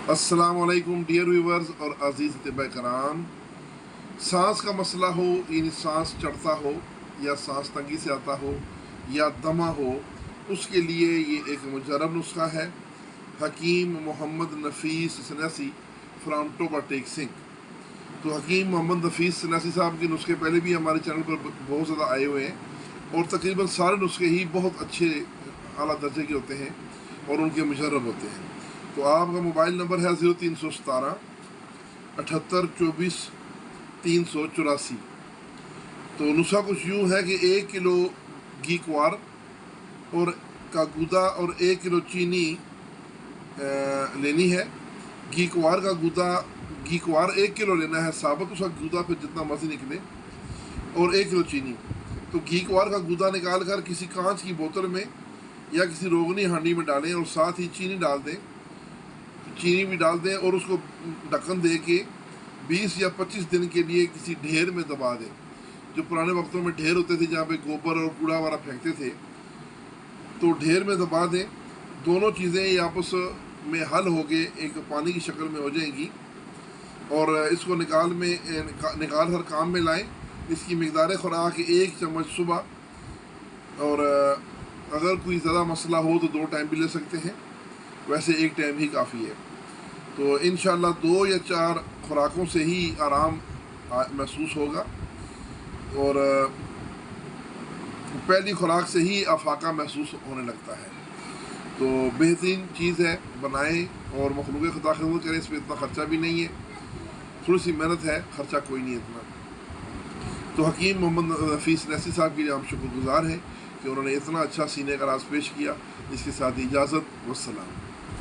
अस्सलाम वालेकुम dear viewers और अज़ीज़ तबा कराम। सांस का मसला हो, यानी सांस चढ़ता हो या सांस तंगी से आता हो या दमा हो, उसके लिए ये एक मुजरब नुस्खा है। हकीम मोहम्मद नफ़ीस सन्यासी फ्राम टोबा टेक सिंह। तो हकीम मोहम्मद नफ़ीस सन्यासी साहब के नुस्खे पहले भी हमारे चैनल पर बहुत ज़्यादा आए हुए हैं और तकरीबन सारे नुस्खे ही बहुत अच्छे आला दर्जे के होते हैं और उनके मुजरब होते हैं। तो आपका मोबाइल नंबर है 0317 78 24 384। तो नुस्खा कुछ यूँ है कि 1 किलो घी क्वार और का गूदा और 1 किलो चीनी लेनी है। घी क्वार 1 किलो लेना है साबुत, उसका गूदा फिर जितना मर्जी निकले, और 1 किलो चीनी। तो घी क्वार का गूदा निकाल कर किसी कांच की बोतल में या किसी रोगनी हांडी में डालें और साथ ही चीनी भी डाल दें और उसको ढक्कन दे के 20 या 25 दिन के लिए किसी ढेर में दबा दें। जो पुराने वक्तों में ढेर होते थे जहाँ पे गोबर और कूड़ा वगैरह फेंकते थे, तो ढेर में दबा दें। दोनों चीज़ें ये आपस में हल हो के एक पानी की शक्ल में हो जाएंगी और इसको निकाल हर काम में लाएं। इसकी मिकदार खुराक 1 चम्मच सुबह, और अगर कोई ज़्यादा मसला हो तो 2 टाइम भी ले सकते हैं, वैसे 1 टाइम ही काफ़ी है। तो इंशाअल्लाह 2 या 4 खुराकों से ही आराम महसूस होगा और पहली खुराक से ही अफाका महसूस होने लगता है। तो बेहतरीन चीज़ है, बनाएं और मखलूक़ खुदा खिदमत करें। इसमें इतना ख़र्चा भी नहीं है, थोड़ी सी मेहनत है, ख़र्चा कोई नहीं है इतना। तो हकीम मोहम्मद नफ़ीस सन्यासी साहब के लिए हम शुक्रगुज़ार हैं कि उन्होंने इतना अच्छा सीने का राज पेश किया। इसके साथ इजाज़त, वस्सलाम।